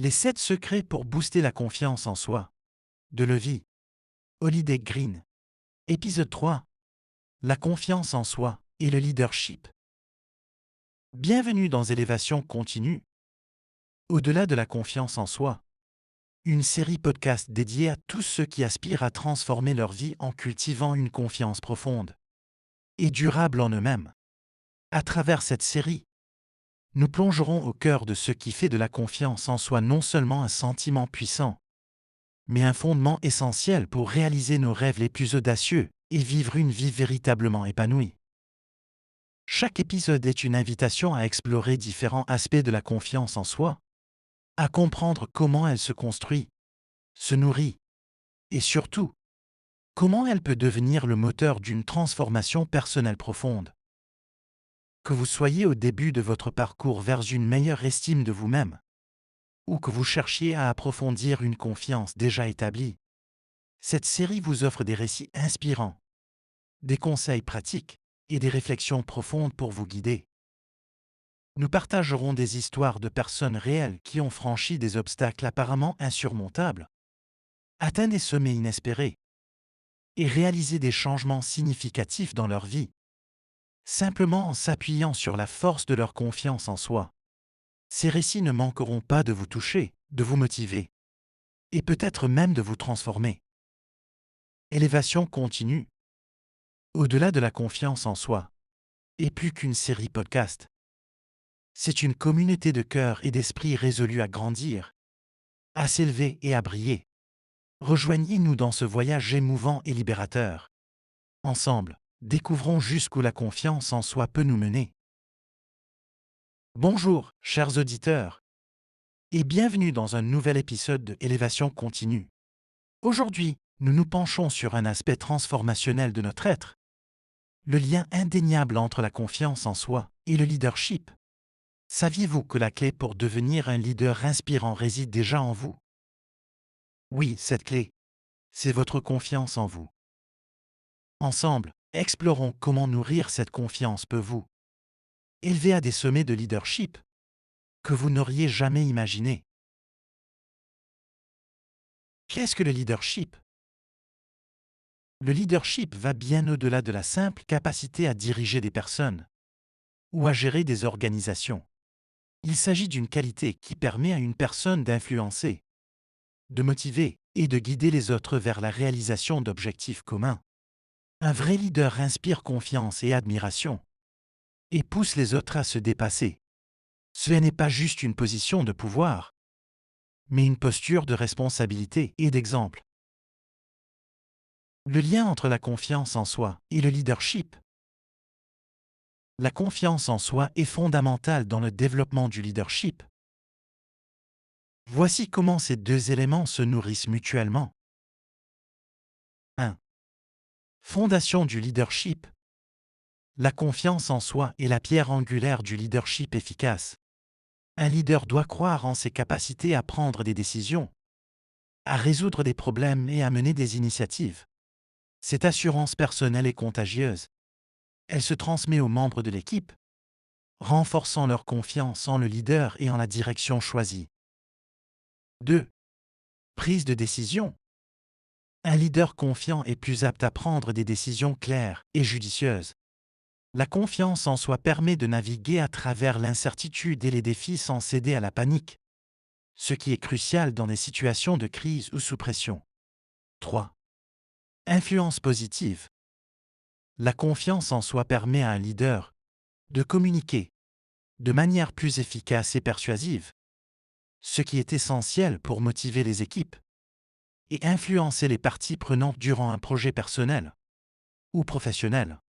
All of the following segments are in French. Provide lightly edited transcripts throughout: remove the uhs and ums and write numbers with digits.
Les 7 secrets pour booster la confiance en soi. De Levi. Holiday Green. Épisode 3. La confiance en soi et le leadership. Bienvenue dans Élévation continue. Au-delà de la confiance en soi. Une série podcast dédiée à tous ceux qui aspirent à transformer leur vie en cultivant une confiance profonde et durable en eux-mêmes. À travers cette série, nous plongerons au cœur de ce qui fait de la confiance en soi non seulement un sentiment puissant, mais un fondement essentiel pour réaliser nos rêves les plus audacieux et vivre une vie véritablement épanouie. Chaque épisode est une invitation à explorer différents aspects de la confiance en soi, à comprendre comment elle se construit, se nourrit, et surtout, comment elle peut devenir le moteur d'une transformation personnelle profonde. Que vous soyez au début de votre parcours vers une meilleure estime de vous-même, ou que vous cherchiez à approfondir une confiance déjà établie, cette série vous offre des récits inspirants, des conseils pratiques et des réflexions profondes pour vous guider. Nous partagerons des histoires de personnes réelles qui ont franchi des obstacles apparemment insurmontables, atteint des sommets inespérés et réalisé des changements significatifs dans leur vie, simplement en s'appuyant sur la force de leur confiance en soi. Ces récits ne manqueront pas de vous toucher, de vous motiver et peut-être même de vous transformer. Élévation continue. Au-delà de la confiance en soi, et plus qu'une série podcast. C'est une communauté de cœur et d'esprit résolus à grandir, à s'élever et à briller. Rejoignez-nous dans ce voyage émouvant et libérateur. Ensemble, découvrons jusqu'où la confiance en soi peut nous mener. Bonjour, chers auditeurs, et bienvenue dans un nouvel épisode de Élévation continue. Aujourd'hui, nous nous penchons sur un aspect transformationnel de notre être, le lien indéniable entre la confiance en soi et le leadership. Saviez-vous que la clé pour devenir un leader inspirant réside déjà en vous? Oui, cette clé, c'est votre confiance en vous. Ensemble, explorons comment nourrir cette confiance peut vous élever à des sommets de leadership que vous n'auriez jamais imaginés. Qu'est-ce que le leadership? Le leadership va bien au-delà de la simple capacité à diriger des personnes ou à gérer des organisations. Il s'agit d'une qualité qui permet à une personne d'influencer, de motiver et de guider les autres vers la réalisation d'objectifs communs. Un vrai leader inspire confiance et admiration et pousse les autres à se dépasser. Ce n'est pas juste une position de pouvoir, mais une posture de responsabilité et d'exemple. Le lien entre la confiance en soi et le leadership. La confiance en soi est fondamentale dans le développement du leadership. Voici comment ces deux éléments se nourrissent mutuellement. 1. Fondation du leadership. La confiance en soi est la pierre angulaire du leadership efficace. Un leader doit croire en ses capacités à prendre des décisions, à résoudre des problèmes et à mener des initiatives. Cette assurance personnelle est contagieuse. Elle se transmet aux membres de l'équipe, renforçant leur confiance en le leader et en la direction choisie. 2. Prise de décision. Un leader confiant est plus apte à prendre des décisions claires et judicieuses. La confiance en soi permet de naviguer à travers l'incertitude et les défis sans céder à la panique, ce qui est crucial dans des situations de crise ou sous pression. 3. Influence positive. La confiance en soi permet à un leader de communiquer de manière plus efficace et persuasive, ce qui est essentiel pour motiver les équipes et influencer les parties prenantes durant un projet personnel ou professionnel.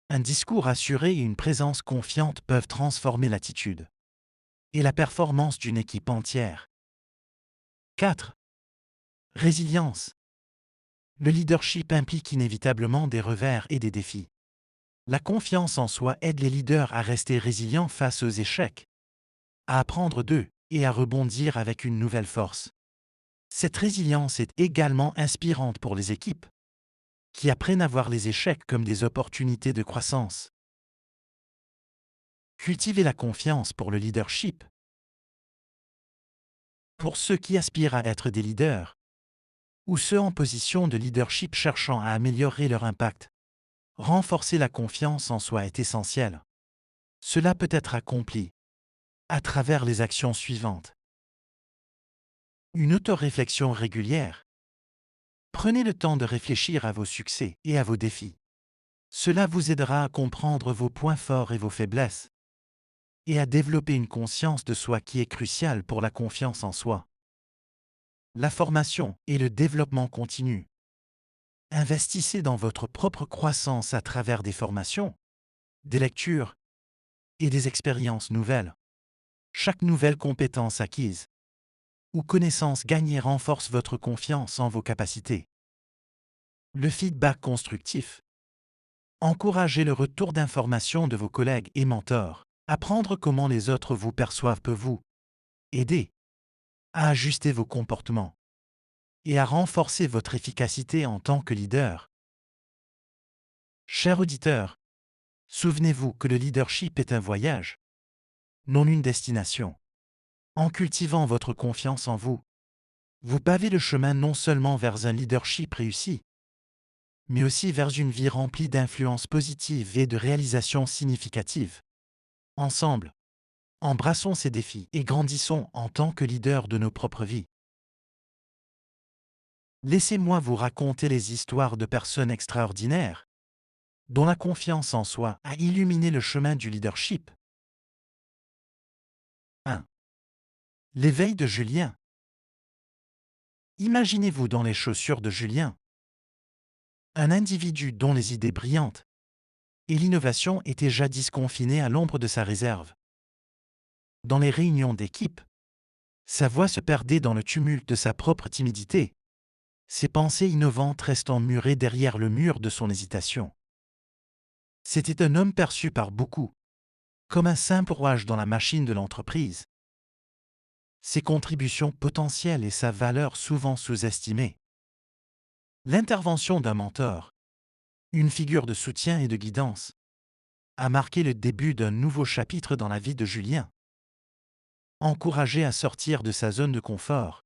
Un discours assuré et une présence confiante peuvent transformer l'attitude et la performance d'une équipe entière. 4. Résilience. Le leadership implique inévitablement des revers et des défis. La confiance en soi aide les leaders à rester résilients face aux échecs, à apprendre d'eux et à rebondir avec une nouvelle force. Cette résilience est également inspirante pour les équipes, qui apprennent à voir les échecs comme des opportunités de croissance. Cultiver la confiance pour le leadership. Pour ceux qui aspirent à être des leaders, ou ceux en position de leadership cherchant à améliorer leur impact, renforcer la confiance en soi est essentiel. Cela peut être accompli à travers les actions suivantes. Une autoréflexion régulière. Prenez le temps de réfléchir à vos succès et à vos défis. Cela vous aidera à comprendre vos points forts et vos faiblesses, et à développer une conscience de soi qui est cruciale pour la confiance en soi. La formation et le développement continu. Investissez dans votre propre croissance à travers des formations, des lectures et des expériences nouvelles. Chaque nouvelle compétence acquise ou connaissance gagnée renforce votre confiance en vos capacités. Le feedback constructif. Encouragez le retour d'informations de vos collègues et mentors. Apprendre comment les autres vous perçoivent peut vous aider à ajuster vos comportements et à renforcer votre efficacité en tant que leader. Chers auditeurs, souvenez-vous que le leadership est un voyage, non une destination. En cultivant votre confiance en vous, vous pavez le chemin non seulement vers un leadership réussi, mais aussi vers une vie remplie d'influences positives et de réalisations significatives. Ensemble, embrassons ces défis et grandissons en tant que leaders de nos propres vies. Laissez-moi vous raconter les histoires de personnes extraordinaires, dont la confiance en soi a illuminé le chemin du leadership. 1. L'éveil de Julien. Imaginez-vous dans les chaussures de Julien, un individu dont les idées brillantes et l'innovation étaient jadis confinées à l'ombre de sa réserve. Dans les réunions d'équipe, sa voix se perdait dans le tumulte de sa propre timidité, ses pensées innovantes restant murées derrière le mur de son hésitation. C'était un homme perçu par beaucoup comme un simple rouage dans la machine de l'entreprise. Ses contributions potentielles et sa valeur souvent sous-estimées. L'intervention d'un mentor, une figure de soutien et de guidance, a marqué le début d'un nouveau chapitre dans la vie de Julien. Encouragé à sortir de sa zone de confort,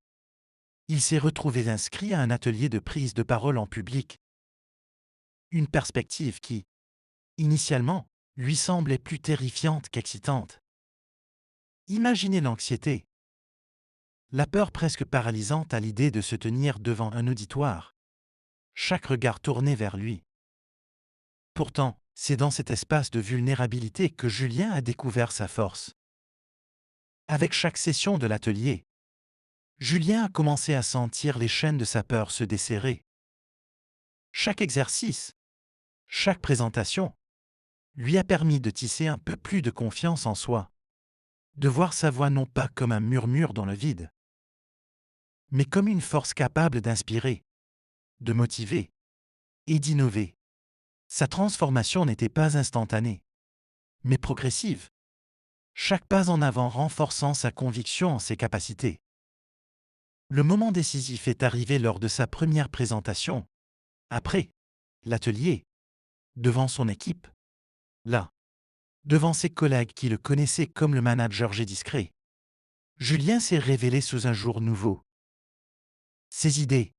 il s'est retrouvé inscrit à un atelier de prise de parole en public. Une perspective qui, initialement, lui semblait plus terrifiante qu'excitante. Imaginez l'anxiété, la peur presque paralysante à l'idée de se tenir devant un auditoire, chaque regard tourné vers lui. Pourtant, c'est dans cet espace de vulnérabilité que Julien a découvert sa force. Avec chaque session de l'atelier, Julien a commencé à sentir les chaînes de sa peur se desserrer. Chaque exercice, chaque présentation, lui a permis de tisser un peu plus de confiance en soi, de voir sa voix non pas comme un murmure dans le vide, mais comme une force capable d'inspirer, de motiver et d'innover. Sa transformation n'était pas instantanée, mais progressive, chaque pas en avant renforçant sa conviction en ses capacités. Le moment décisif est arrivé lors de sa première présentation, après l'atelier, devant son équipe, là, devant ses collègues qui le connaissaient comme le manager discret. Julien s'est révélé sous un jour nouveau. Ses idées,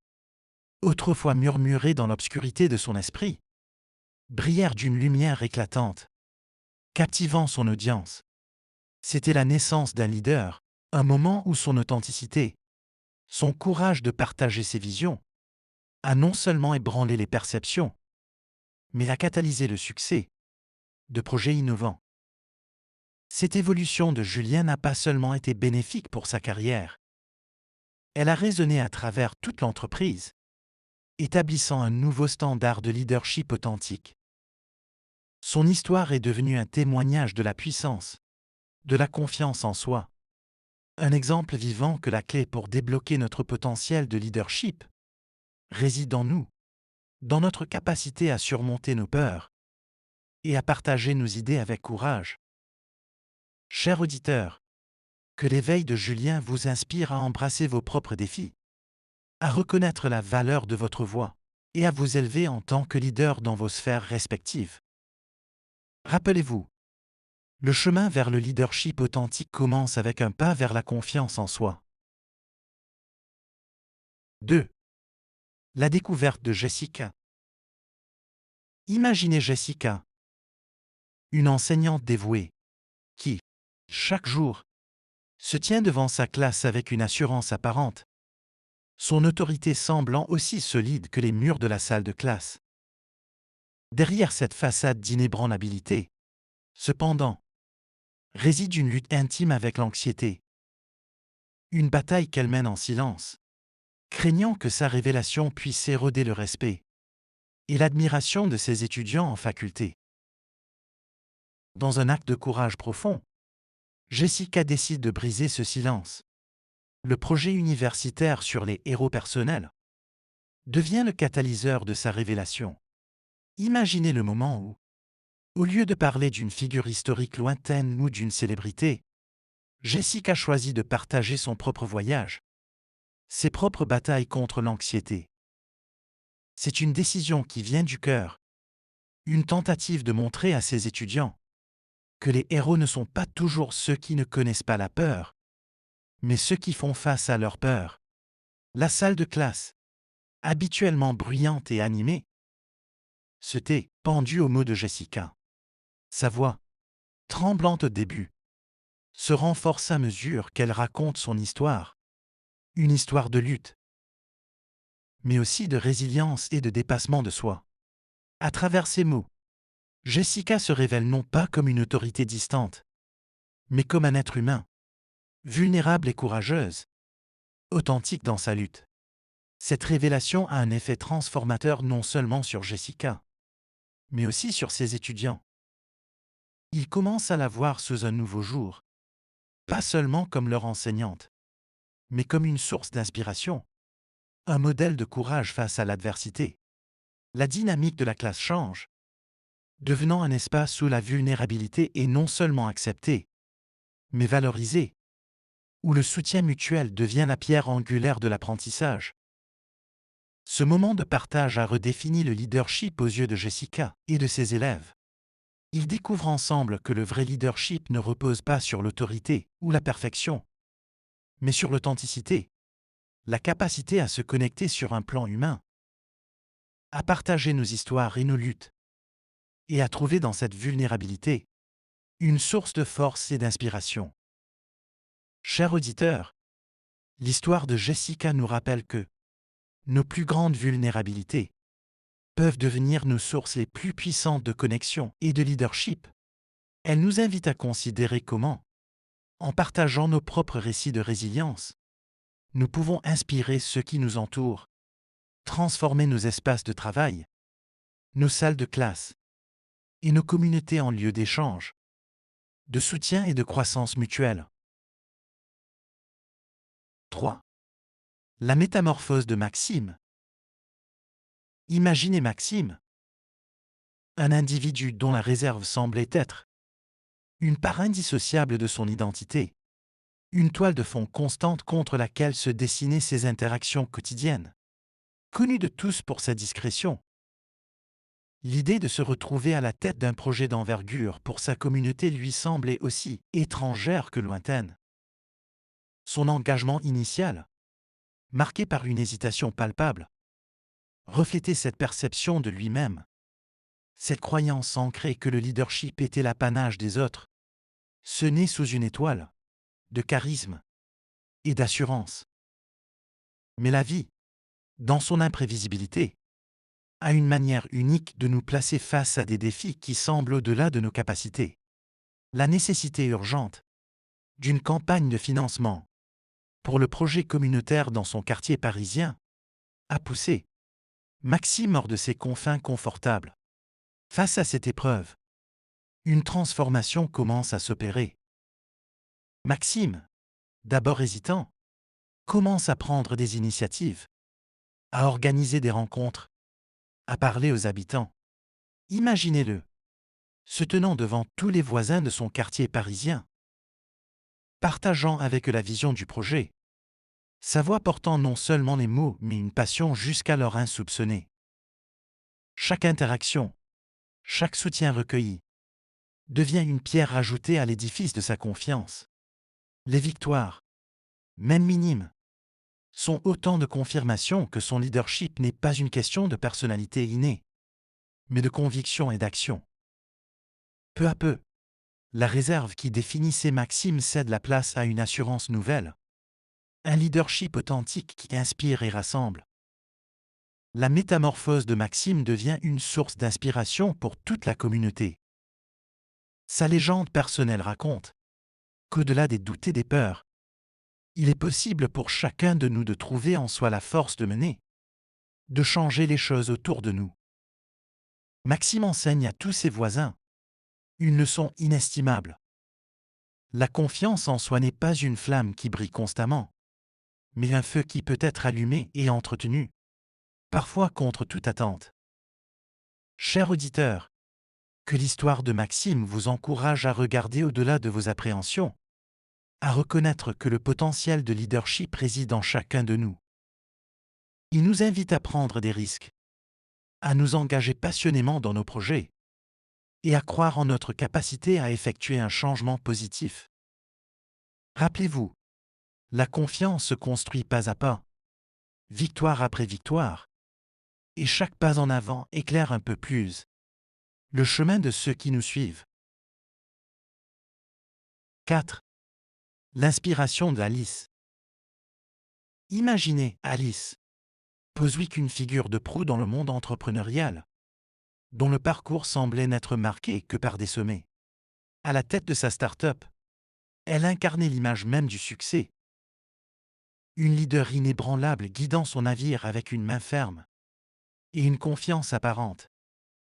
autrefois murmurées dans l'obscurité de son esprit, brillèrent d'une lumière éclatante, captivant son audience. C'était la naissance d'un leader, un moment où son authenticité, son courage de partager ses visions, a non seulement ébranlé les perceptions, mais a catalysé le succès de projets innovants. Cette évolution de Julien n'a pas seulement été bénéfique pour sa carrière. Elle a résonné à travers toute l'entreprise, établissant un nouveau standard de leadership authentique. Son histoire est devenue un témoignage de la puissance, de la confiance en soi. Un exemple vivant que la clé pour débloquer notre potentiel de leadership réside en nous, dans notre capacité à surmonter nos peurs et à partager nos idées avec courage. Chers auditeurs, que l'éveil de Julien vous inspire à embrasser vos propres défis, à reconnaître la valeur de votre voix et à vous élever en tant que leader dans vos sphères respectives. Rappelez-vous, le chemin vers le leadership authentique commence avec un pas vers la confiance en soi. 2. La découverte de Jessica. Imaginez Jessica, une enseignante dévouée, qui, chaque jour, se tient devant sa classe avec une assurance apparente, son autorité semblant aussi solide que les murs de la salle de classe. Derrière cette façade d'inébranlabilité, cependant, réside une lutte intime avec l'anxiété, une bataille qu'elle mène en silence, craignant que sa révélation puisse éroder le respect et l'admiration de ses étudiants en faculté. Dans un acte de courage profond, Jessica décide de briser ce silence. Le projet universitaire sur les héros personnels devient le catalyseur de sa révélation. Imaginez le moment où, au lieu de parler d'une figure historique lointaine ou d'une célébrité, Jessica choisit de partager son propre voyage, ses propres batailles contre l'anxiété. C'est une décision qui vient du cœur, une tentative de montrer à ses étudiants que les héros ne sont pas toujours ceux qui ne connaissent pas la peur, mais ceux qui font face à leur peur. La salle de classe, habituellement bruyante et animée, se tait, pendue aux mots de Jessica. Sa voix, tremblante au début, se renforce à mesure qu'elle raconte son histoire. Une histoire de lutte, mais aussi de résilience et de dépassement de soi. À travers ces mots, Jessica se révèle non pas comme une autorité distante, mais comme un être humain, vulnérable et courageuse, authentique dans sa lutte. Cette révélation a un effet transformateur non seulement sur Jessica, mais aussi sur ses étudiants. Ils commencent à la voir sous un nouveau jour, pas seulement comme leur enseignante, mais comme une source d'inspiration, un modèle de courage face à l'adversité. La dynamique de la classe change, devenant un espace où la vulnérabilité est non seulement acceptée, mais valorisée, où le soutien mutuel devient la pierre angulaire de l'apprentissage. Ce moment de partage a redéfini le leadership aux yeux de Jessica et de ses élèves. Ils découvrent ensemble que le vrai leadership ne repose pas sur l'autorité ou la perfection, mais sur l'authenticité, la capacité à se connecter sur un plan humain, à partager nos histoires et nos luttes, et à trouver dans cette vulnérabilité une source de force et d'inspiration. Chers auditeurs, l'histoire de Jessica nous rappelle que nos plus grandes vulnérabilités peuvent devenir nos sources les plus puissantes de connexion et de leadership. Elle nous invite à considérer comment, en partageant nos propres récits de résilience, nous pouvons inspirer ceux qui nous entourent, transformer nos espaces de travail, nos salles de classe et nos communautés en lieux d'échange, de soutien et de croissance mutuelle. 3. La métamorphose de Maxime. Imaginez Maxime, un individu dont la réserve semblait être une part indissociable de son identité, une toile de fond constante contre laquelle se dessinaient ses interactions quotidiennes. Connu de tous pour sa discrétion, l'idée de se retrouver à la tête d'un projet d'envergure pour sa communauté lui semblait aussi étrangère que lointaine. Son engagement initial, marqué par une hésitation palpable, reflétait cette perception de lui-même, cette croyance ancrée que le leadership était l'apanage des autres, ce né sous une étoile, de charisme et d'assurance. Mais la vie, dans son imprévisibilité, a une manière unique de nous placer face à des défis qui semblent au-delà de nos capacités. La nécessité urgente d'une campagne de financement pour le projet communautaire dans son quartier parisien a poussé Maxime hors de ses confins confortables. Face à cette épreuve, une transformation commence à s'opérer. Maxime, d'abord hésitant, commence à prendre des initiatives, à organiser des rencontres, à parler aux habitants. Imaginez-le, se tenant devant tous les voisins de son quartier parisien, partageant avec eux la vision du projet, sa voix portant non seulement les mots mais une passion jusqu'alors insoupçonnée. Chaque interaction, chaque soutien recueilli, devient une pierre ajoutée à l'édifice de sa confiance. Les victoires, même minimes, sont autant de confirmations que son leadership n'est pas une question de personnalité innée, mais de conviction et d'action. Peu à peu, la réserve qui définissait Maxime cède la place à une assurance nouvelle, un leadership authentique qui inspire et rassemble. La métamorphose de Maxime devient une source d'inspiration pour toute la communauté. Sa légende personnelle raconte qu'au-delà des doutes et des peurs, il est possible pour chacun de nous de trouver en soi la force de mener, de changer les choses autour de nous. Maxime enseigne à tous ses voisins une leçon inestimable. La confiance en soi n'est pas une flamme qui brille constamment, mais un feu qui peut être allumé et entretenu, parfois contre toute attente. Cher auditeur, que l'histoire de Maxime vous encourage à regarder au-delà de vos appréhensions, à reconnaître que le potentiel de leadership réside en chacun de nous. Il nous invite à prendre des risques, à nous engager passionnément dans nos projets et à croire en notre capacité à effectuer un changement positif. Rappelez-vous, la confiance se construit pas à pas, victoire après victoire, et chaque pas en avant éclaire un peu plus le chemin de ceux qui nous suivent. 4. L'inspiration d'Alice. Imaginez Alice, Poswick, une figure de proue dans le monde entrepreneurial, dont le parcours semblait n'être marqué que par des sommets. À la tête de sa start-up, elle incarnait l'image même du succès. Une leader inébranlable guidant son navire avec une main ferme et une confiance apparente.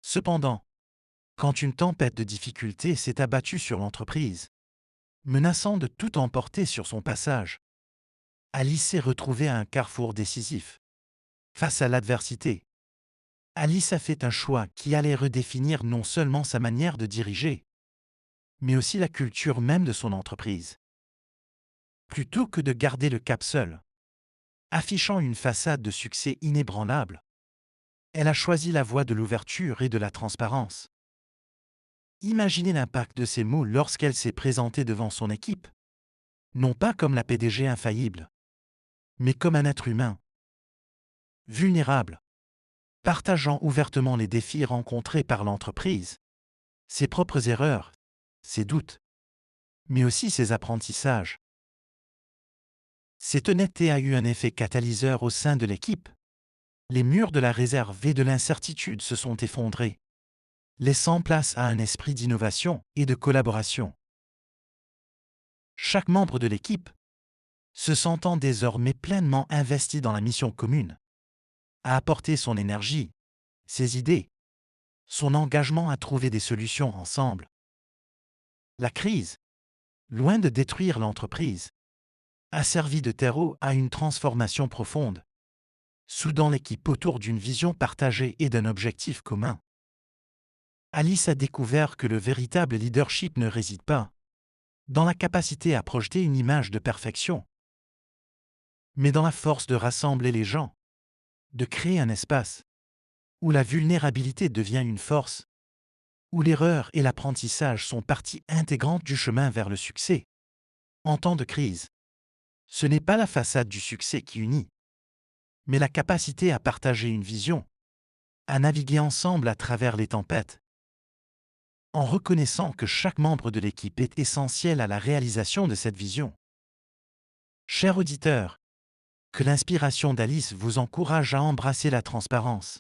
Cependant, quand une tempête de difficultés s'est abattue sur l'entreprise, menaçant de tout emporter sur son passage, Alice s'est retrouvée à un carrefour décisif. Face à l'adversité, Alice a fait un choix qui allait redéfinir non seulement sa manière de diriger, mais aussi la culture même de son entreprise. Plutôt que de garder le cap seul, affichant une façade de succès inébranlable, elle a choisi la voie de l'ouverture et de la transparence. Imaginez l'impact de ces mots lorsqu'elle s'est présentée devant son équipe, non pas comme la PDG infaillible, mais comme un être humain, vulnérable, partageant ouvertement les défis rencontrés par l'entreprise, ses propres erreurs, ses doutes, mais aussi ses apprentissages. Cette honnêteté a eu un effet catalyseur au sein de l'équipe. Les murs de la réserve et de l'incertitude se sont effondrés, laissant place à un esprit d'innovation et de collaboration. Chaque membre de l'équipe, se sentant désormais pleinement investi dans la mission commune, a apporté son énergie, ses idées, son engagement à trouver des solutions ensemble. La crise, loin de détruire l'entreprise, a servi de terreau à une transformation profonde, soudant l'équipe autour d'une vision partagée et d'un objectif commun. Alice a découvert que le véritable leadership ne réside pas dans la capacité à projeter une image de perfection, mais dans la force de rassembler les gens, de créer un espace où la vulnérabilité devient une force, où l'erreur et l'apprentissage sont partie intégrante du chemin vers le succès. En temps de crise, ce n'est pas la façade du succès qui unit, mais la capacité à partager une vision, à naviguer ensemble à travers les tempêtes, en reconnaissant que chaque membre de l'équipe est essentiel à la réalisation de cette vision. Cher auditeur, que l'inspiration d'Alice vous encourage à embrasser la transparence,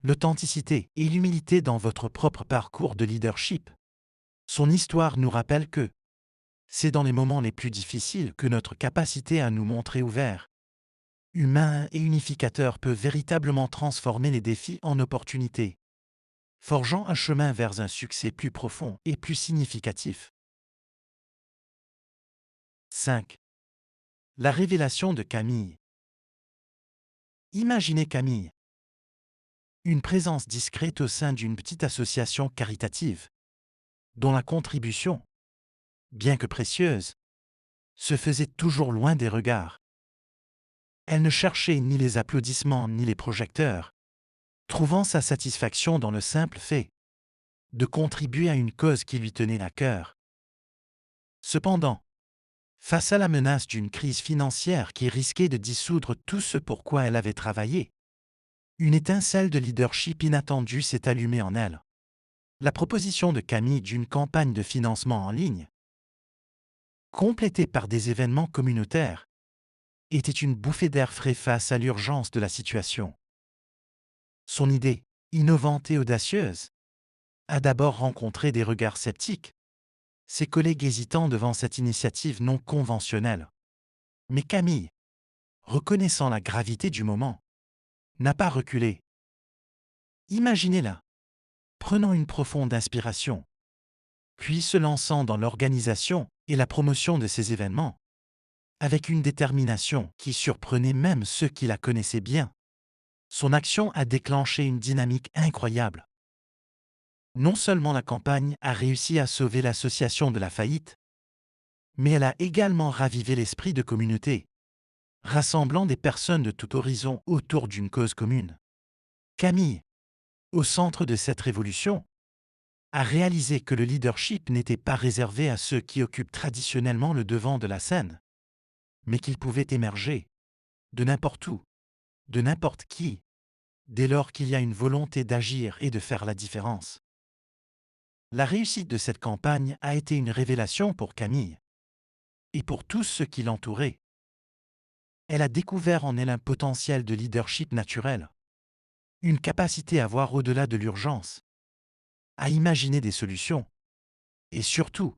l'authenticité et l'humilité dans votre propre parcours de leadership. Son histoire nous rappelle que c'est dans les moments les plus difficiles que notre capacité à nous montrer ouverts, humains et unificateurs peut véritablement transformer les défis en opportunités, forgeant un chemin vers un succès plus profond et plus significatif. 5. La révélation de Camille. Imaginez Camille, une présence discrète au sein d'une petite association caritative, dont la contribution, bien que précieuse, se faisait toujours loin des regards. Elle ne cherchait ni les applaudissements ni les projecteurs, trouvant sa satisfaction dans le simple fait de contribuer à une cause qui lui tenait à cœur. Cependant, Face à la menace d'une crise financière qui risquait de dissoudre tout ce pour quoi elle avait travaillé, une étincelle de leadership inattendue s'est allumée en elle. La proposition de Camille d'une campagne de financement en ligne, complétée par des événements communautaires, était une bouffée d'air frais face à l'urgence de la situation. Son idée, innovante et audacieuse, a d'abord rencontré des regards sceptiques, ses collègues hésitant devant cette initiative non conventionnelle. Mais Camille, reconnaissant la gravité du moment, n'a pas reculé. Imaginez-la, prenant une profonde inspiration, puis se lançant dans l'organisation et la promotion de ces événements, avec une détermination qui surprenait même ceux qui la connaissaient bien. Son action a déclenché une dynamique incroyable. Non seulement la campagne a réussi à sauver l'association de la faillite, mais elle a également ravivé l'esprit de communauté, rassemblant des personnes de tout horizon autour d'une cause commune. Camille, au centre de cette révolution, a réalisé que le leadership n'était pas réservé à ceux qui occupent traditionnellement le devant de la scène, mais qu'il pouvait émerger, de n'importe où, de n'importe qui, dès lors qu'il y a une volonté d'agir et de faire la différence. La réussite de cette campagne a été une révélation pour Camille, et pour tous ceux qui l'entouraient. Elle a découvert en elle un potentiel de leadership naturel, une capacité à voir au-delà de l'urgence, à imaginer des solutions, et surtout,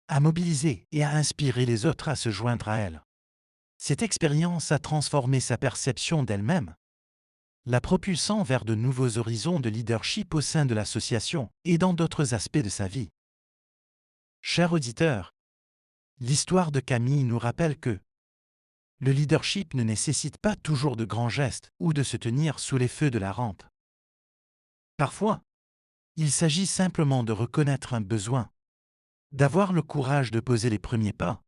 à mobiliser et à inspirer les autres à se joindre à elle. Cette expérience a transformé sa perception d'elle-même, la propulsant vers de nouveaux horizons de leadership au sein de l'association et dans d'autres aspects de sa vie. Chers auditeurs, l'histoire de Camille nous rappelle que le leadership ne nécessite pas toujours de grands gestes ou de se tenir sous les feux de la rampe. Parfois, il s'agit simplement de reconnaître un besoin, d'avoir le courage de poser les premiers pas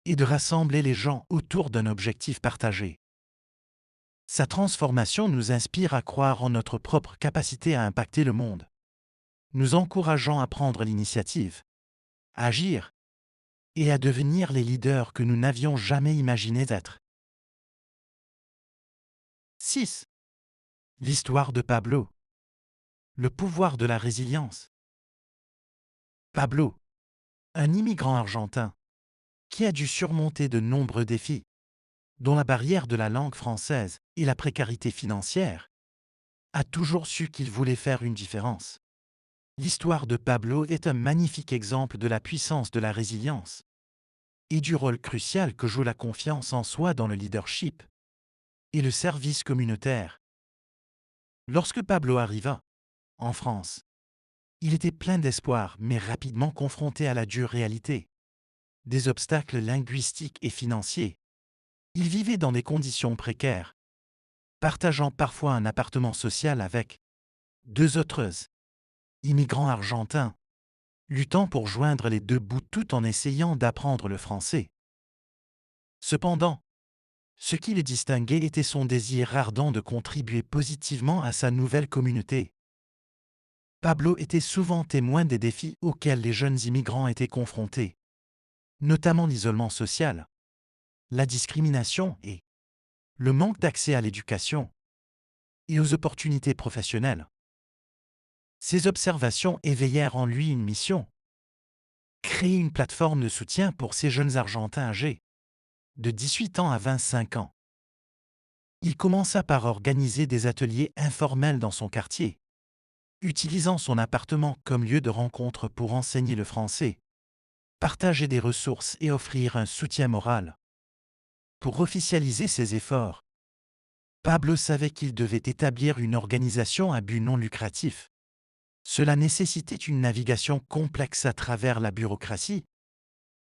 et de rassembler les gens autour d'un objectif partagé. Sa transformation nous inspire à croire en notre propre capacité à impacter le monde, nous encourageant à prendre l'initiative, à agir et à devenir les leaders que nous n'avions jamais imaginé être. 6. L'histoire de Pablo. Le pouvoir de la résilience. Pablo, un immigrant argentin, qui a dû surmonter de nombreux défis, dont la barrière de la langue française et la précarité financière, a toujours su qu'il voulait faire une différence. L'histoire de Pablo est un magnifique exemple de la puissance de la résilience et du rôle crucial que joue la confiance en soi dans le leadership et le service communautaire. Lorsque Pablo arriva en France, il était plein d'espoir mais rapidement confronté à la dure réalité, des obstacles linguistiques et financiers. Il vivait dans des conditions précaires, partageant parfois un appartement social avec deux autres immigrants argentins, luttant pour joindre les deux bouts tout en essayant d'apprendre le français. Cependant, ce qui le distinguait était son désir ardent de contribuer positivement à sa nouvelle communauté. Pablo était souvent témoin des défis auxquels les jeunes immigrants étaient confrontés, notamment l'isolement social, la discrimination et le manque d'accès à l'éducation et aux opportunités professionnelles. Ces observations éveillèrent en lui une mission: créer une plateforme de soutien pour ces jeunes Argentins âgés de 18 ans à 25 ans. Il commença par organiser des ateliers informels dans son quartier, utilisant son appartement comme lieu de rencontre pour enseigner le français, partager des ressources et offrir un soutien moral. Pour officialiser ses efforts, Pablo savait qu'il devait établir une organisation à but non lucratif. Cela nécessitait une navigation complexe à travers la bureaucratie,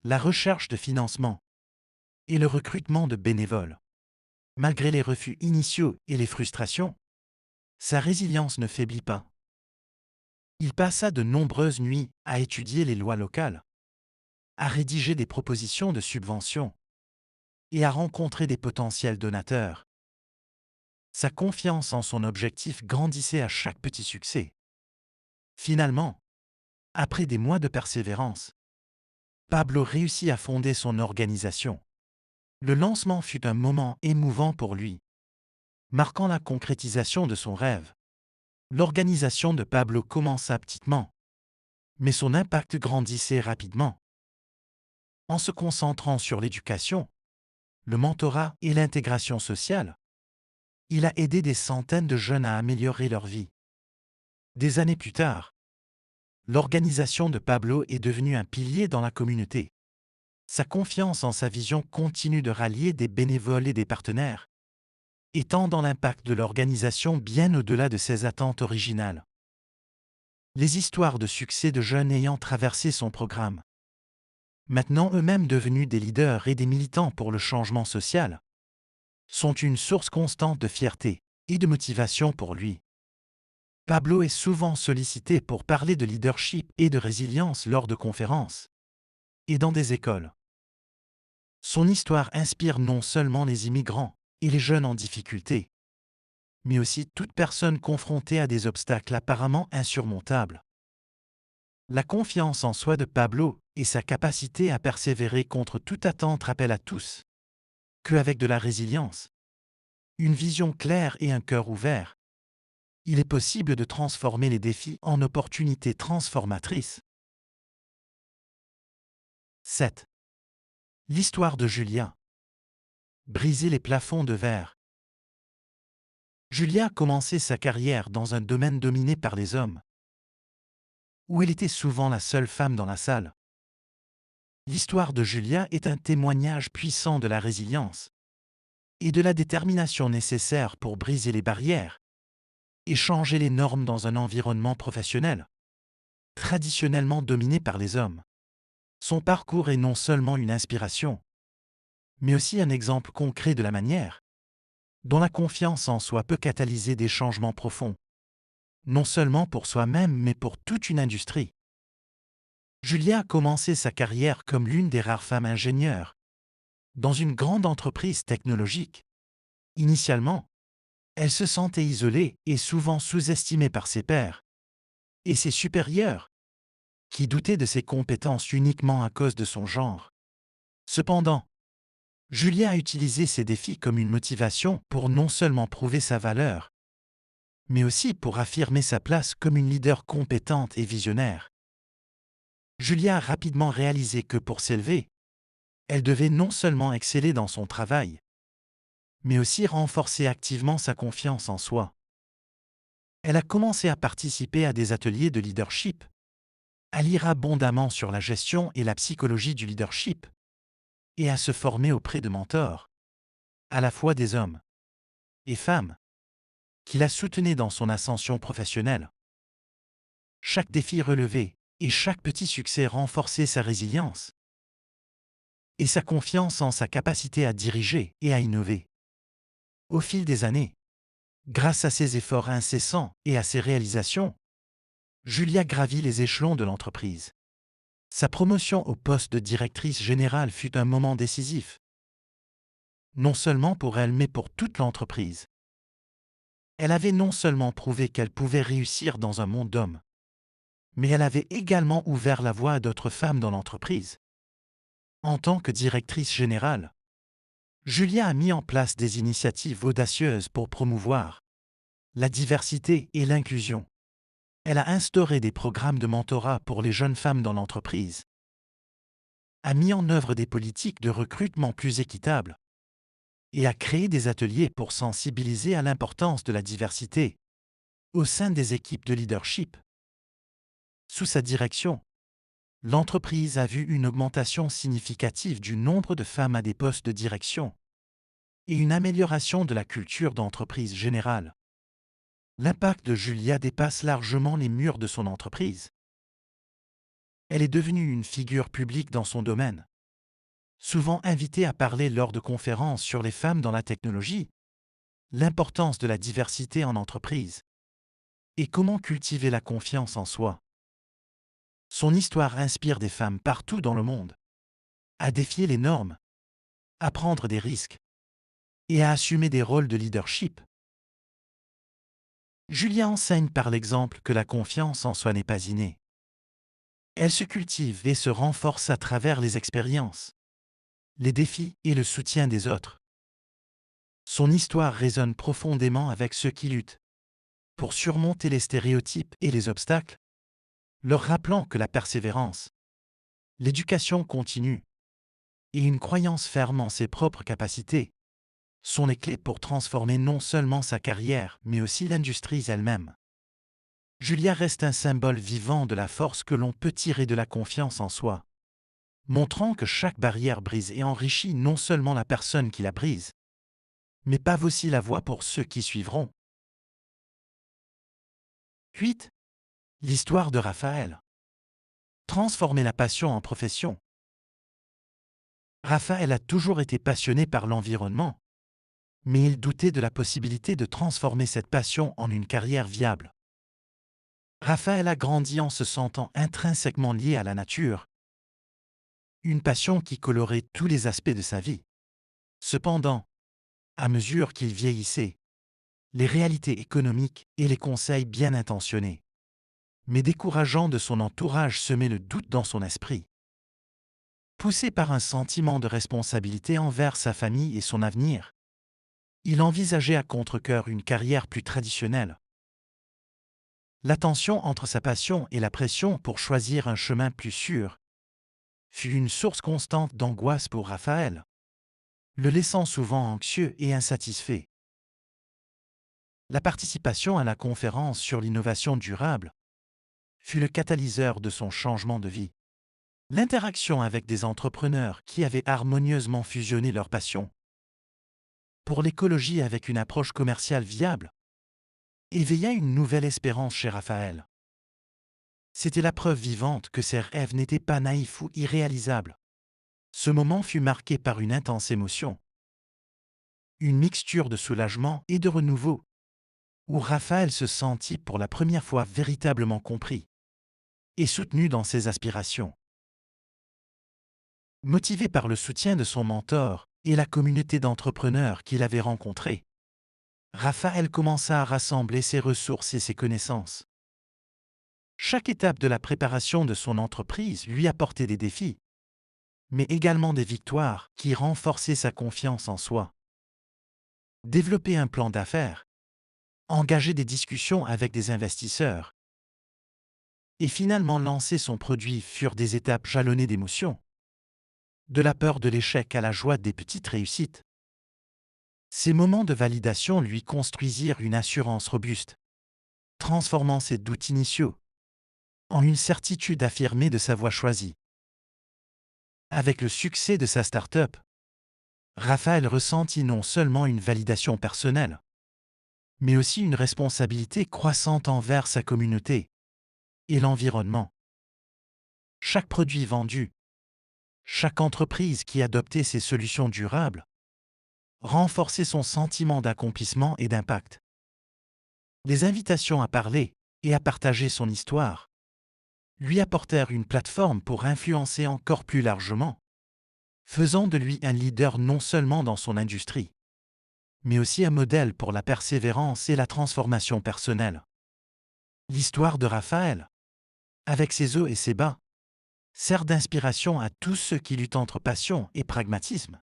la recherche de financement et le recrutement de bénévoles. Malgré les refus initiaux et les frustrations, sa résilience ne faiblit pas. Il passa de nombreuses nuits à étudier les lois locales, à rédiger des propositions de subventions et à rencontrer des potentiels donateurs. Sa confiance en son objectif grandissait à chaque petit succès. Finalement, après des mois de persévérance, Pablo réussit à fonder son organisation. Le lancement fut un moment émouvant pour lui, marquant la concrétisation de son rêve. L'organisation de Pablo commença petitement, mais son impact grandissait rapidement. En se concentrant sur l'éducation, le mentorat et l'intégration sociale, il a aidé des centaines de jeunes à améliorer leur vie. Des années plus tard, l'organisation de Pablo est devenue un pilier dans la communauté. Sa confiance en sa vision continue de rallier des bénévoles et des partenaires, étendant l'impact de l'organisation bien au-delà de ses attentes originales. Les histoires de succès de jeunes ayant traversé son programme, maintenant eux-mêmes devenus des leaders et des militants pour le changement social, sont une source constante de fierté et de motivation pour lui. Pablo est souvent sollicité pour parler de leadership et de résilience lors de conférences et dans des écoles. Son histoire inspire non seulement les immigrants et les jeunes en difficulté, mais aussi toute personne confrontée à des obstacles apparemment insurmontables. La confiance en soi de Pablo et sa capacité à persévérer contre toute attente rappellent à tous qu'avec de la résilience, une vision claire et un cœur ouvert, il est possible de transformer les défis en opportunités transformatrices. 7. L'histoire de Julia. Briser les plafonds de verre. Julia a commencé sa carrière dans un domaine dominé par les hommes, où elle était souvent la seule femme dans la salle. L'histoire de Julia est un témoignage puissant de la résilience et de la détermination nécessaire pour briser les barrières et changer les normes dans un environnement professionnel traditionnellement dominé par les hommes. Son parcours est non seulement une inspiration, mais aussi un exemple concret de la manière dont la confiance en soi peut catalyser des changements profonds, non seulement pour soi-même mais pour toute une industrie. Julia a commencé sa carrière comme l'une des rares femmes ingénieures dans une grande entreprise technologique. Initialement, elle se sentait isolée et souvent sous-estimée par ses pairs et ses supérieurs, qui doutaient de ses compétences uniquement à cause de son genre. Cependant, Julia a utilisé ces défis comme une motivation pour non seulement prouver sa valeur, mais aussi pour affirmer sa place comme une leader compétente et visionnaire. Julia a rapidement réalisé que pour s'élever, elle devait non seulement exceller dans son travail, mais aussi renforcer activement sa confiance en soi. Elle a commencé à participer à des ateliers de leadership, à lire abondamment sur la gestion et la psychologie du leadership, et à se former auprès de mentors, à la fois des hommes et femmes, qui la soutenaient dans son ascension professionnelle. Chaque défi relevé et chaque petit succès renforçait sa résilience et sa confiance en sa capacité à diriger et à innover. Au fil des années, grâce à ses efforts incessants et à ses réalisations, Julia gravit les échelons de l'entreprise. Sa promotion au poste de directrice générale fut un moment décisif, non seulement pour elle mais pour toute l'entreprise. Elle avait non seulement prouvé qu'elle pouvait réussir dans un monde d'hommes, mais elle avait également ouvert la voie à d'autres femmes dans l'entreprise. En tant que directrice générale, Julia a mis en place des initiatives audacieuses pour promouvoir la diversité et l'inclusion. Elle a instauré des programmes de mentorat pour les jeunes femmes dans l'entreprise, a mis en œuvre des politiques de recrutement plus équitables et a créé des ateliers pour sensibiliser à l'importance de la diversité au sein des équipes de leadership. Sous sa direction, l'entreprise a vu une augmentation significative du nombre de femmes à des postes de direction et une amélioration de la culture d'entreprise générale. L'impact de Julia dépasse largement les murs de son entreprise. Elle est devenue une figure publique dans son domaine, souvent invitée à parler lors de conférences sur les femmes dans la technologie, l'importance de la diversité en entreprise et comment cultiver la confiance en soi. Son histoire inspire des femmes partout dans le monde à défier les normes, à prendre des risques et à assumer des rôles de leadership. Julia enseigne par l'exemple que la confiance en soi n'est pas innée, Elle se cultive et se renforce à travers les expériences, les défis et le soutien des autres. Son histoire résonne profondément avec ceux qui luttent pour surmonter les stéréotypes et les obstacles, leur rappelant que la persévérance, l'éducation continue et une croyance ferme en ses propres capacités sont les clés pour transformer non seulement sa carrière, mais aussi l'industrie elle-même. Julia reste un symbole vivant de la force que l'on peut tirer de la confiance en soi, montrant que chaque barrière brise et enrichit non seulement la personne qui la brise, mais pave aussi la voie pour ceux qui suivront. 8. L'histoire de Raphaël. Transformer la passion en profession. Raphaël a toujours été passionné par l'environnement, mais il doutait de la possibilité de transformer cette passion en une carrière viable. Raphaël a grandi en se sentant intrinsèquement lié à la nature, une passion qui colorait tous les aspects de sa vie. Cependant, à mesure qu'il vieillissait, les réalités économiques et les conseils bien intentionnés, mais décourageants de son entourage semaient le doute dans son esprit. Poussé par un sentiment de responsabilité envers sa famille et son avenir, il envisageait à contre-cœur une carrière plus traditionnelle. La tension entre sa passion et la pression pour choisir un chemin plus sûr fut une source constante d'angoisse pour Raphaël, le laissant souvent anxieux et insatisfait. La participation à la conférence sur l'innovation durable fut le catalyseur de son changement de vie. L'interaction avec des entrepreneurs qui avaient harmonieusement fusionné leurs passions pour l'écologie avec une approche commerciale viable éveilla une nouvelle espérance chez Raphaël. C'était la preuve vivante que ses rêves n'étaient pas naïfs ou irréalisables. Ce moment fut marqué par une intense émotion, une mixture de soulagement et de renouveau, où Raphaël se sentit pour la première fois véritablement compris et soutenu dans ses aspirations. Motivé par le soutien de son mentor et la communauté d'entrepreneurs qu'il avait rencontrés, Raphaël commença à rassembler ses ressources et ses connaissances. Chaque étape de la préparation de son entreprise lui apportait des défis, mais également des victoires qui renforçaient sa confiance en soi. Développer un plan d'affaires, engager des discussions avec des investisseurs et finalement lancer son produit furent des étapes jalonnées d'émotions, de la peur de l'échec à la joie des petites réussites. Ces moments de validation lui construisirent une assurance robuste, transformant ses doutes initiaux en une certitude affirmée de sa voie choisie. Avec le succès de sa start-up, Raphaël ressentit non seulement une validation personnelle, mais aussi une responsabilité croissante envers sa communauté et l'environnement. Chaque produit vendu, chaque entreprise qui adoptait ces solutions durables, renforçait son sentiment d'accomplissement et d'impact. Les invitations à parler et à partager son histoire lui apportèrent une plateforme pour influencer encore plus largement, faisant de lui un leader non seulement dans son industrie, mais aussi un modèle pour la persévérance et la transformation personnelle. L'histoire de Raphaël, avec ses hauts et ses bas, sert d'inspiration à tous ceux qui luttent entre passion et pragmatisme.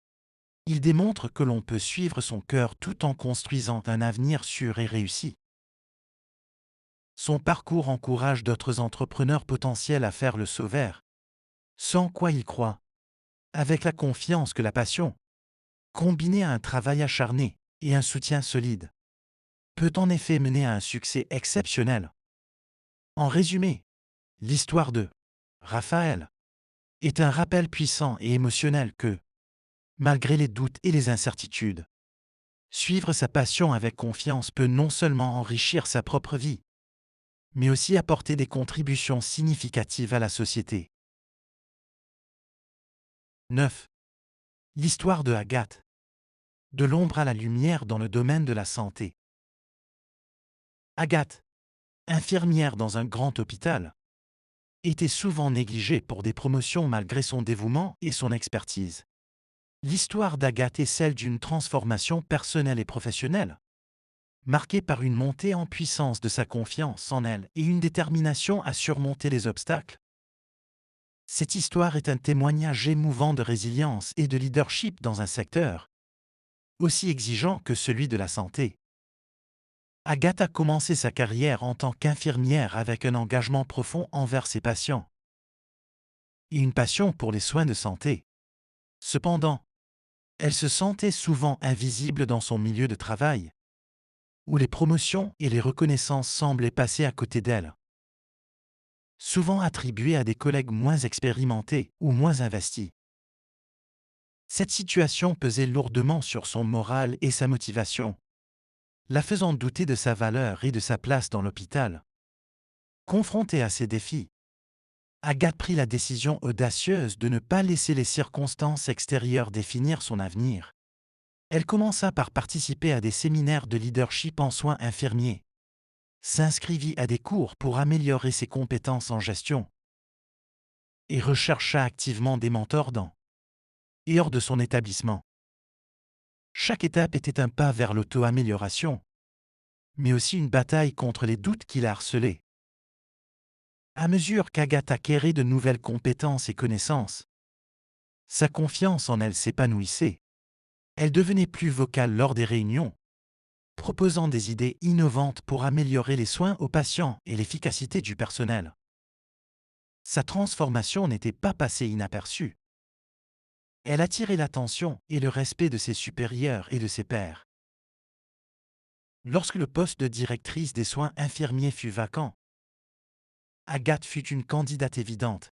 Il démontre que l'on peut suivre son cœur tout en construisant un avenir sûr et réussi. Son parcours encourage d'autres entrepreneurs potentiels à faire le saut vert, sans quoi il croit, avec la confiance que la passion, combinée à un travail acharné et un soutien solide, peut en effet mener à un succès exceptionnel. En résumé, l'histoire de Raphaël est un rappel puissant et émotionnel que, malgré les doutes et les incertitudes, suivre sa passion avec confiance peut non seulement enrichir sa propre vie, mais aussi apporter des contributions significatives à la société. 9. L'histoire de Agathe. De l'ombre à la lumière dans le domaine de la santé. Agathe, infirmière dans un grand hôpital, était souvent négligée pour des promotions malgré son dévouement et son expertise. L'histoire d'Agathe est celle d'une transformation personnelle et professionnelle, marquée par une montée en puissance de sa confiance en elle et une détermination à surmonter les obstacles, Cette histoire est un témoignage émouvant de résilience et de leadership dans un secteur aussi exigeant que celui de la santé. Agathe a commencé sa carrière en tant qu'infirmière avec un engagement profond envers ses patients et une passion pour les soins de santé. Cependant, elle se sentait souvent invisible dans son milieu de travail, où les promotions et les reconnaissances semblaient passer à côté d'elle. Souvent attribuées à des collègues moins expérimentés ou moins investis. Cette situation pesait lourdement sur son moral et sa motivation, la faisant douter de sa valeur et de sa place dans l'hôpital. Confrontée à ces défis, Agathe prit la décision audacieuse de ne pas laisser les circonstances extérieures définir son avenir. Elle commença par participer à des séminaires de leadership en soins infirmiers, s'inscrivit à des cours pour améliorer ses compétences en gestion et rechercha activement des mentors dans et hors de son établissement. Chaque étape était un pas vers l'auto-amélioration, mais aussi une bataille contre les doutes qui la harcelaient. À mesure qu'Agathe acquérait de nouvelles compétences et connaissances, sa confiance en elle s'épanouissait. Elle devenait plus vocale lors des réunions, proposant des idées innovantes pour améliorer les soins aux patients et l'efficacité du personnel. Sa transformation n'était pas passée inaperçue. Elle attirait l'attention et le respect de ses supérieurs et de ses pairs. Lorsque le poste de directrice des soins infirmiers fut vacant, Agathe fut une candidate évidente,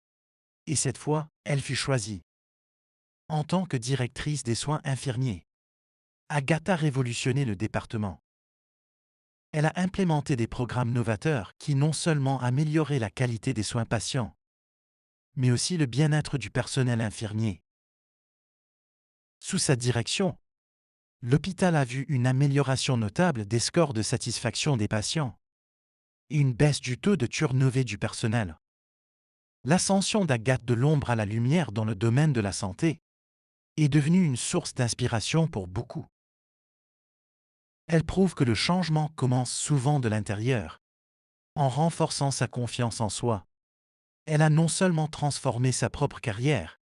et cette fois, elle fut choisie. En tant que directrice des soins infirmiers, Agathe a révolutionné le département. Elle a implémenté des programmes novateurs qui non seulement amélioraient la qualité des soins patients, mais aussi le bien-être du personnel infirmier. Sous sa direction, l'hôpital a vu une amélioration notable des scores de satisfaction des patients et une baisse du taux de turnover du personnel. L'ascension d'Agathe de l'ombre à la lumière dans le domaine de la santé est devenue une source d'inspiration pour beaucoup. Elle prouve que le changement commence souvent de l'intérieur. En renforçant sa confiance en soi, elle a non seulement transformé sa propre carrière,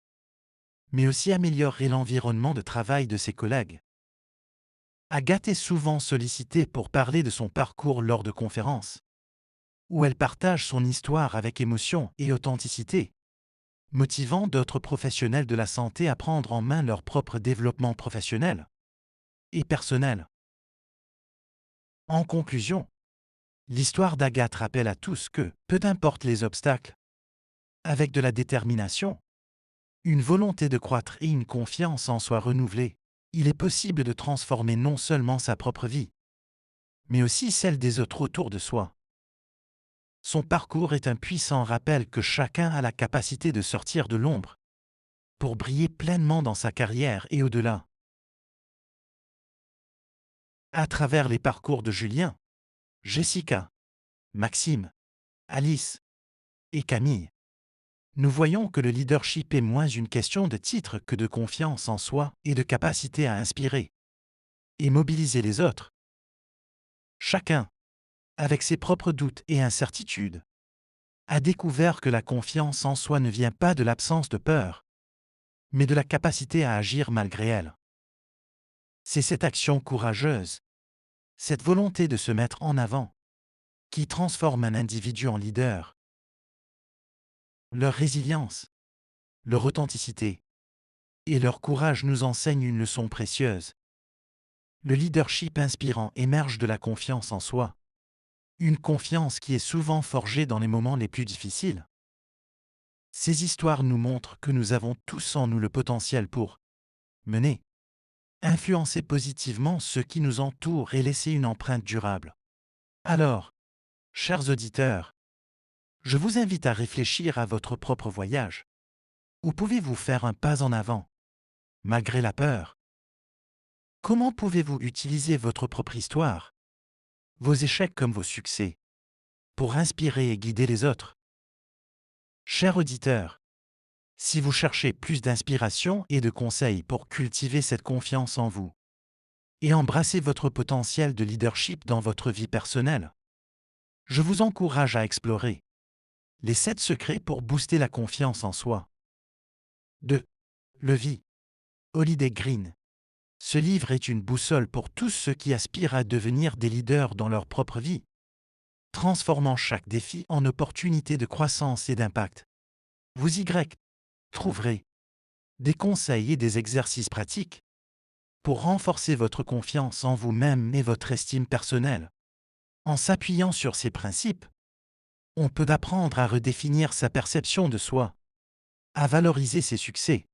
mais aussi amélioré l'environnement de travail de ses collègues. Agathe est souvent sollicitée pour parler de son parcours lors de conférences, où elle partage son histoire avec émotion et authenticité, motivant d'autres professionnels de la santé à prendre en main leur propre développement professionnel et personnel. En conclusion, l'histoire d'Agathe rappelle à tous que, peu importe les obstacles, avec de la détermination, une volonté de croître et une confiance en soi renouvelée, il est possible de transformer non seulement sa propre vie, mais aussi celle des autres autour de soi. Son parcours est un puissant rappel que chacun a la capacité de sortir de l'ombre pour briller pleinement dans sa carrière et au-delà. À travers les parcours de Julien, Jessica, Maxime, Alice et Camille, nous voyons que le leadership est moins une question de titre que de confiance en soi et de capacité à inspirer et mobiliser les autres. Chacun, avec ses propres doutes et incertitudes, a découvert que la confiance en soi ne vient pas de l'absence de peur, mais de la capacité à agir malgré elle. C'est cette action courageuse, cette volonté de se mettre en avant, qui transforme un individu en leader. Leur résilience, leur authenticité et leur courage nous enseignent une leçon précieuse. Le leadership inspirant émerge de la confiance en soi, une confiance qui est souvent forgée dans les moments les plus difficiles. Ces histoires nous montrent que nous avons tous en nous le potentiel pour mener, influencer positivement ceux qui nous entourent et laisser une empreinte durable. Alors, chers auditeurs, je vous invite à réfléchir à votre propre voyage. Où pouvez-vous faire un pas en avant, malgré la peur? Comment pouvez-vous utiliser votre propre histoire, vos échecs comme vos succès, pour inspirer et guider les autres? Chers auditeurs, si vous cherchez plus d'inspiration et de conseils pour cultiver cette confiance en vous et embrasser votre potentiel de leadership dans votre vie personnelle, je vous encourage à explorer Les 7 secrets pour booster la confiance en soi. 2. Levi. Holiday Green. Ce livre est une boussole pour tous ceux qui aspirent à devenir des leaders dans leur propre vie, transformant chaque défi en opportunité de croissance et d'impact. Vous y trouverez des conseils et des exercices pratiques pour renforcer votre confiance en vous-même et votre estime personnelle. En s'appuyant sur ces principes, on peut apprendre à redéfinir sa perception de soi, à valoriser ses succès,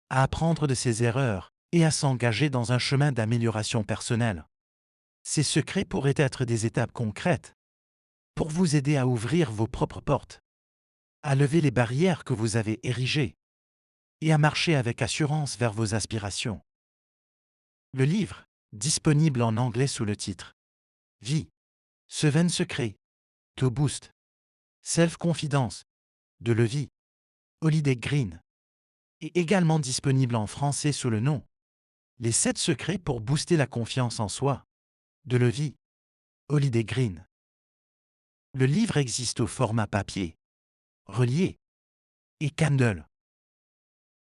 à apprendre de ses erreurs et à s'engager dans un chemin d'amélioration personnelle. Ces secrets pourraient être des étapes concrètes pour vous aider à ouvrir vos propres portes, à lever les barrières que vous avez érigées et à marcher avec assurance vers vos aspirations. Le livre, disponible en anglais sous le titre Vie, 7 secrets to boost self-confidence de Levi, Holiday Green, est également disponible en français sous le nom Les 7 secrets pour booster la confiance en soi de Levi, Holiday Green. Le livre existe au format papier, relié et Kindle.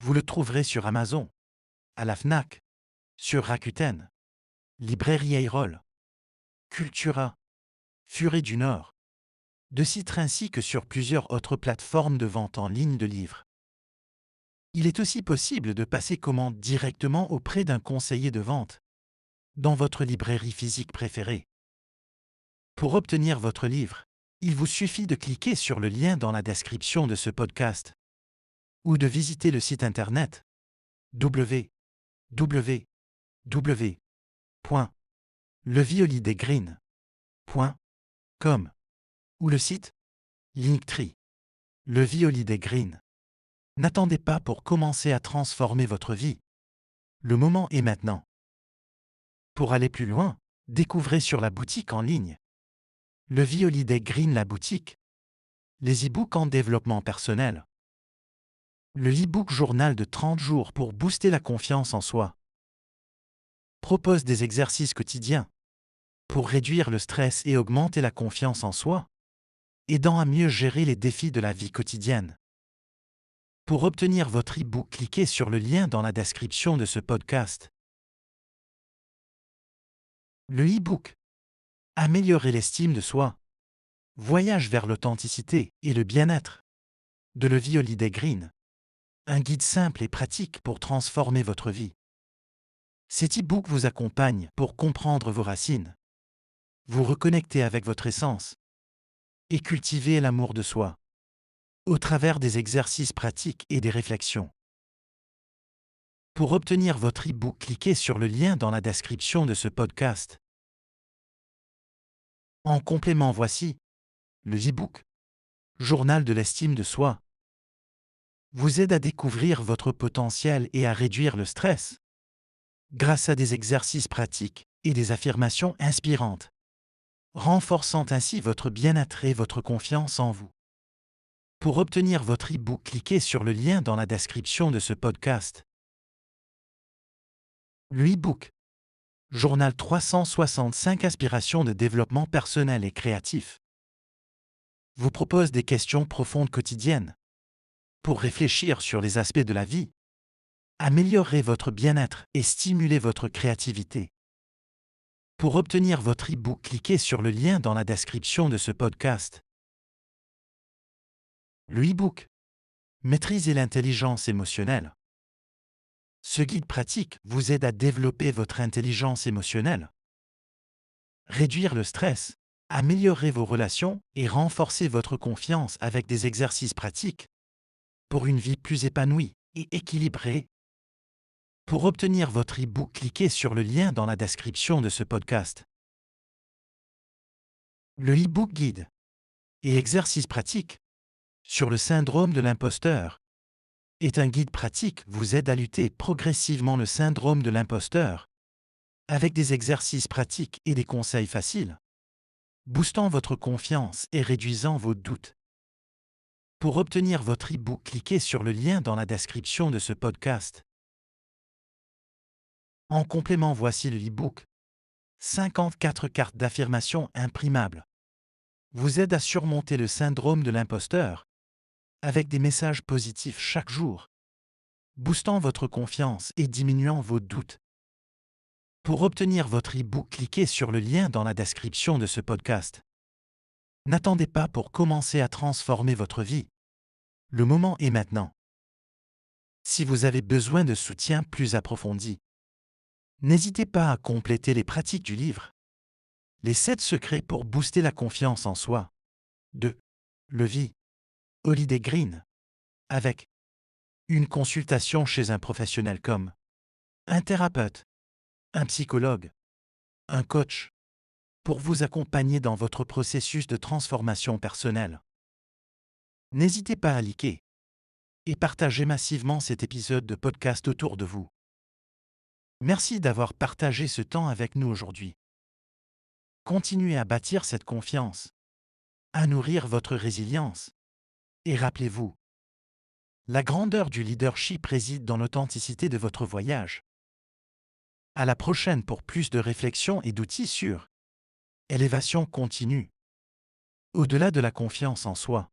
Vous le trouverez sur Amazon, à la Fnac, sur Rakuten, Librairie Eyrolles, Cultura, Furet du Nord, de sites ainsi que sur plusieurs autres plateformes de vente en ligne de livres. Il est aussi possible de passer commande directement auprès d'un conseiller de vente, dans votre librairie physique préférée. Pour obtenir votre livre, il vous suffit de cliquer sur le lien dans la description de ce podcast ou de visiter le site internet www.leviholidaygreen.com ou le site Linktree, Levi Holiday Green. N'attendez pas pour commencer à transformer votre vie. Le moment est maintenant. Pour aller plus loin, découvrez sur la boutique en ligne Levi Holiday Green, la boutique, les e-books en développement personnel. Le e-book journal de 30 jours pour booster la confiance en soi propose des exercices quotidiens pour réduire le stress et augmenter la confiance en soi, aidant à mieux gérer les défis de la vie quotidienne. Pour obtenir votre e-book, cliquez sur le lien dans la description de ce podcast. Le e-book Améliorer l'estime de soi, voyage vers l'authenticité et le bien-être de Levi Holiday Green. Un guide simple et pratique pour transformer votre vie. Cet e-book vous accompagne pour comprendre vos racines, vous reconnecter avec votre essence et cultiver l'amour de soi au travers des exercices pratiques et des réflexions. Pour obtenir votre e-book, cliquez sur le lien dans la description de ce podcast. En complément, voici le e-book Journal de l'estime de soi vous aide à découvrir votre potentiel et à réduire le stress grâce à des exercices pratiques et des affirmations inspirantes, renforçant ainsi votre bien-être et votre confiance en vous. Pour obtenir votre e-book, cliquez sur le lien dans la description de ce podcast. Le e-book Journal 365 aspirations de développement personnel et créatif vous propose des questions profondes quotidiennes pour réfléchir sur les aspects de la vie, améliorer votre bien-être et stimuler votre créativité. Pour obtenir votre e-book, cliquez sur le lien dans la description de ce podcast. Le e-book Maîtriser l'intelligence émotionnelle. Ce guide pratique vous aide à développer votre intelligence émotionnelle, réduire le stress, améliorer vos relations et renforcer votre confiance avec des exercices pratiques pour une vie plus épanouie et équilibrée. Pour obtenir votre e-book, cliquez sur le lien dans la description de ce podcast. Le e-book guide et exercices pratiques sur le syndrome de l'imposteur est un guide pratique qui vous aide à lutter progressivement le syndrome de l'imposteur avec des exercices pratiques et des conseils faciles, boostant votre confiance et réduisant vos doutes. Pour obtenir votre e-book, cliquez sur le lien dans la description de ce podcast. En complément, voici le e-book 54 cartes d'affirmation imprimables vous aide à surmonter le syndrome de l'imposteur avec des messages positifs chaque jour, boostant votre confiance et diminuant vos doutes. Pour obtenir votre e-book, cliquez sur le lien dans la description de ce podcast. N'attendez pas pour commencer à transformer votre vie. Le moment est maintenant. Si vous avez besoin de soutien plus approfondi, n'hésitez pas à compléter les pratiques du livre. Les 7 secrets pour booster la confiance en soi. De Levi Holiday Green. Avec une consultation chez un professionnel comme un thérapeute, un psychologue, un coach, pour vous accompagner dans votre processus de transformation personnelle. N'hésitez pas à liker et partager massivement cet épisode de podcast autour de vous. Merci d'avoir partagé ce temps avec nous aujourd'hui. Continuez à bâtir cette confiance, à nourrir votre résilience. Et rappelez-vous, la grandeur du leadership réside dans l'authenticité de votre voyage. À la prochaine pour plus de réflexions et d'outils sur élévation continue. Au-delà de la confiance en soi.